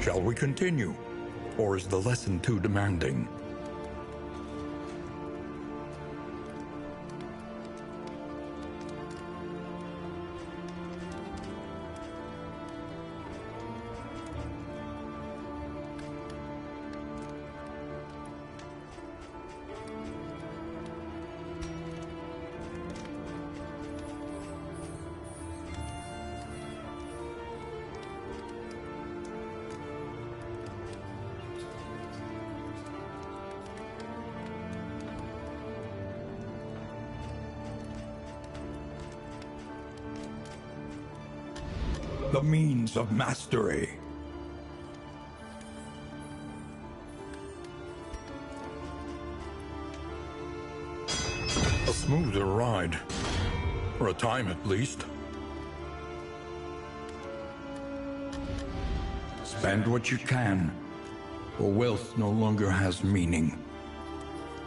Shall we continue? Or is the lesson too demanding? The means of mastery. A smoother ride. For a time at least. Spend what you can, or wealth no longer has meaning.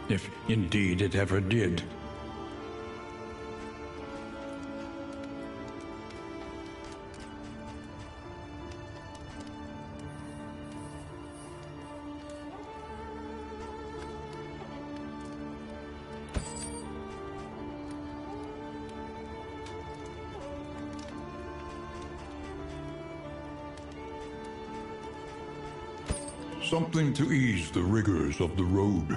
If indeed it ever did. Something to ease the rigors of the road.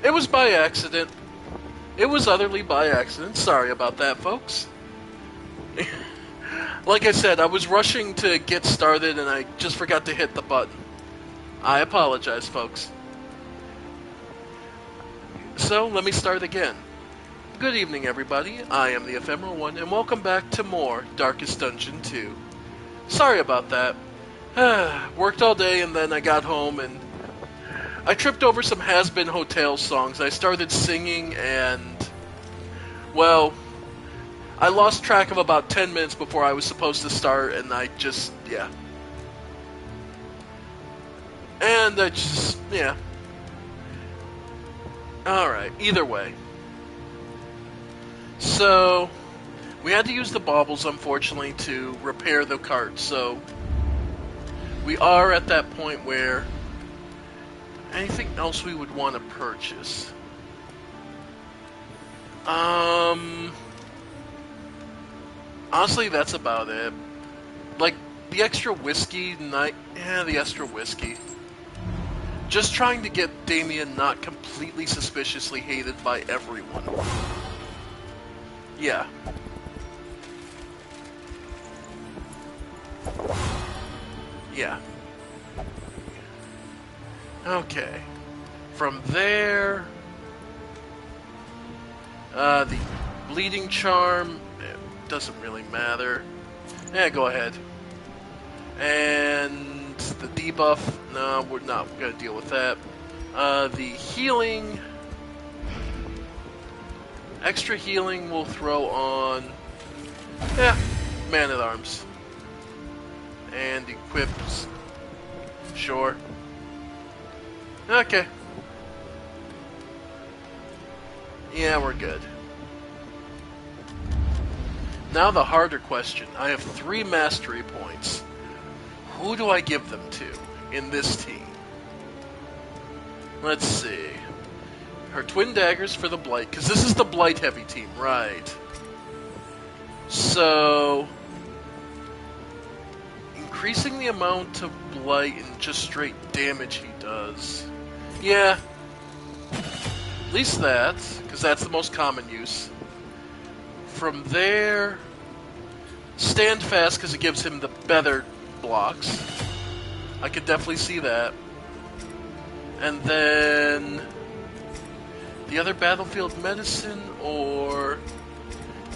It was by accident. It was utterly by accident. Sorry about that, folks. Like I said, I was rushing to get started and I just forgot to hit the button. I apologize, folks. So, let me start again. Good evening, everybody. I am the Ephemeral One, and welcome back to more Darkest Dungeon 2. Sorry about that. Worked all day and then I got home and I tripped over some Has-Been Hotel songs. I started singing and, well, I lost track of about 10 minutes before I was supposed to start, and I just, yeah. And I just, yeah. Alright, either way. So, we had to use the baubles, unfortunately, to repair the cart, so we are at that point where anything else we would want to purchase? Honestly, that's about it. Like, the extra whiskey, the extra whiskey. Just trying to get Damien not completely suspiciously hated by everyone. Yeah. Yeah. Okay. From there, the bleeding charm, it doesn't really matter. Yeah, go ahead. And the debuff, no, we're not gonna deal with that. The healing, Extra healing we'll throw on... yeah, Man-at-Arms. And equips. Sure. Okay. Yeah, we're good. Now the harder question. I have 3 mastery points. Who do I give them to in this team? Let's see. Her twin daggers for the Blight, because this is the Blight heavy team, right? So, increasing the amount of Blight and just straight damage he does. Yeah. At least that, because that's the most common use. From there, Stand Fast, because it gives him the better blocks. I could definitely see that. And then the other Battlefield Medicine, or...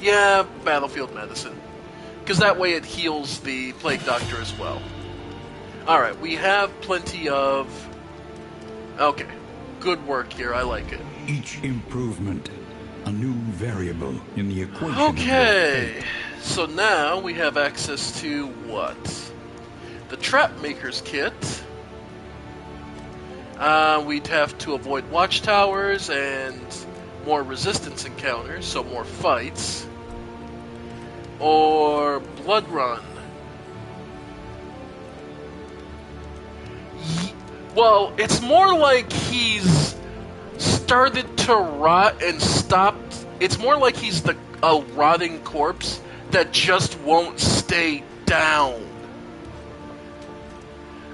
yeah, Battlefield Medicine. Because that way it heals the Plague Doctor as well. Alright, we have plenty of... okay, good work here, I like it. Each improvement, a new variable in the equation. Okay, so now we have access to what? The Trap Maker's Kit. We'd have to avoid watchtowers and more resistance encounters, so more fights. Or Blood Run. Well, it's more like he's started to rot and stopped. It's more like he's a rotting corpse that just won't stay down.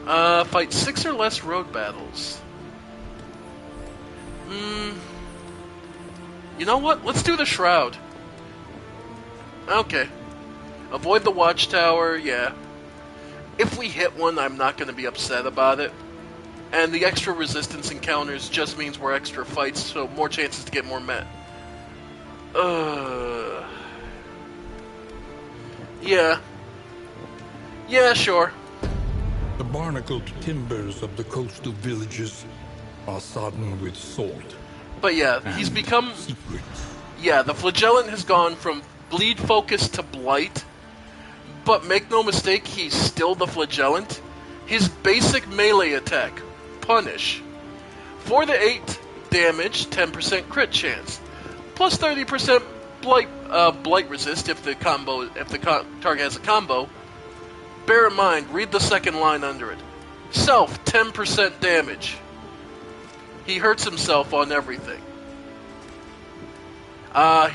Fight 6 or less road battles. You know what? Let's do the Shroud. Okay. Avoid the watchtower, yeah. If we hit one, I'm not going to be upset about it. And the extra resistance encounters just means we're extra fights, so more chances to get more met. Yeah. Yeah, sure. The barnacled timbers of the coastal villages are sodden with salt. But yeah, he's become... secrets. yeah, the Flagellant has gone from bleed focus to blight. But make no mistake, he's still the Flagellant. His basic melee attack, Punish. 4 to 8 damage, 10% crit chance. Plus 30% blight resist if the target has a combo. Bear in mind, read the second line under it. Self, 10% damage. He hurts himself on everything.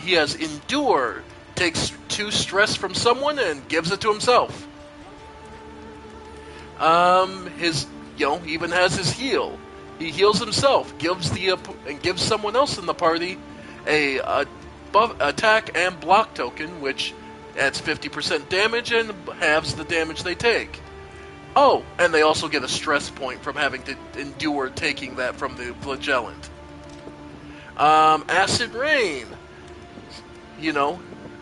He has Endure. Takes 2 stress from someone and gives it to himself. He even has his heal. He heals himself, gives someone else in the party a buff, attack and block token, which adds 50% damage and halves the damage they take. Oh, and they also get a stress point from having to endure taking that from the Flagellant. Acid Rain.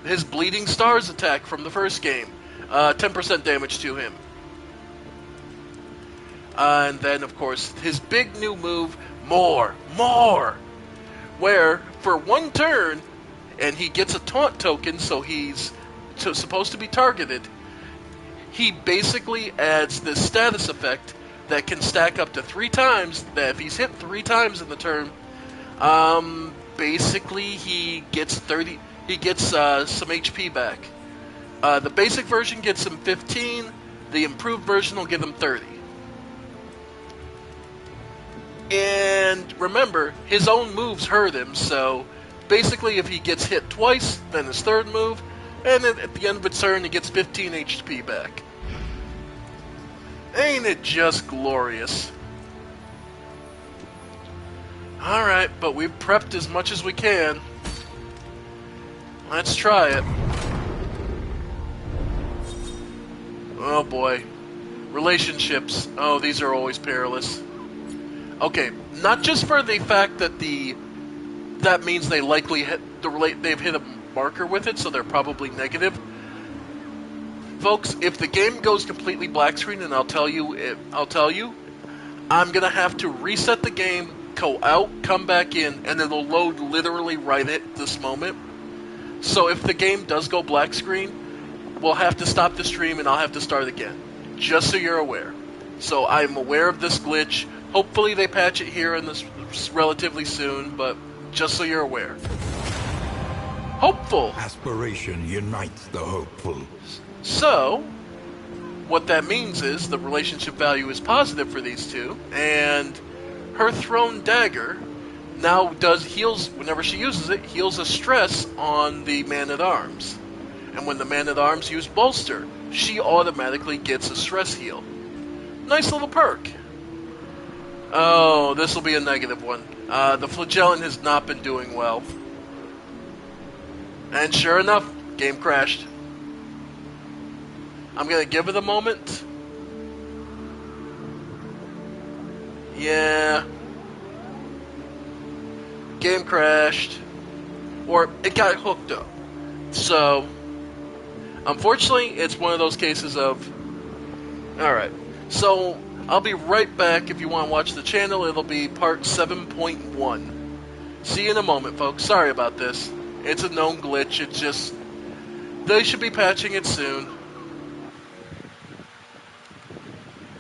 His Bleeding Stars attack from the first game. 10% damage to him. And then, of course, his big new move, More! Where, for 1 turn, and he gets a taunt token, so he's supposed to be targeted, he basically adds this status effect that can stack up to 3 times, that if he's hit 3 times in the turn, basically he gets some HP back. The basic version gets him 15, the improved version will give him 30. And remember, his own moves hurt him, so basically if he gets hit twice, then his third move, and then at the end of its turn he gets 15 HP back. Ain't it just glorious? Alright, but we've prepped as much as we can. Let's try it. Oh boy. Relationships. Oh, these are always perilous. Okay, not just for the fact that that means they likely they've hit a marker with it, so they're probably negative. Folks, if the game goes completely black screen, and I'll tell you, I'm gonna have to reset the game, go out, come back in, and it'll load literally right at this moment. So if the game does go black screen, we'll have to stop the stream and I'll have to start again. Just so you're aware. So I'm aware of this glitch. Hopefully they patch it here in this relatively soon, but just so you're aware. Hopeful! Aspiration unites the hopeful. So, what that means is the relationship value is positive for these two, and her thrown dagger now heals, whenever she uses it, heals a stress on the man-at-arms. And when the man-at-arms use bolster, she automatically gets a stress heal. Nice little perk. Oh, this will be a negative one. The Flagellan has not been doing well. And sure enough, game crashed. I'm gonna give it a moment. Yeah. Game crashed. Or it got hooked up. So, unfortunately, it's one of those cases of... Alright. So, I'll be right back. If you want to watch the channel, it'll be part 7.1. See you in a moment, folks. Sorry about this. It's a known glitch. It's just... They should be patching it soon.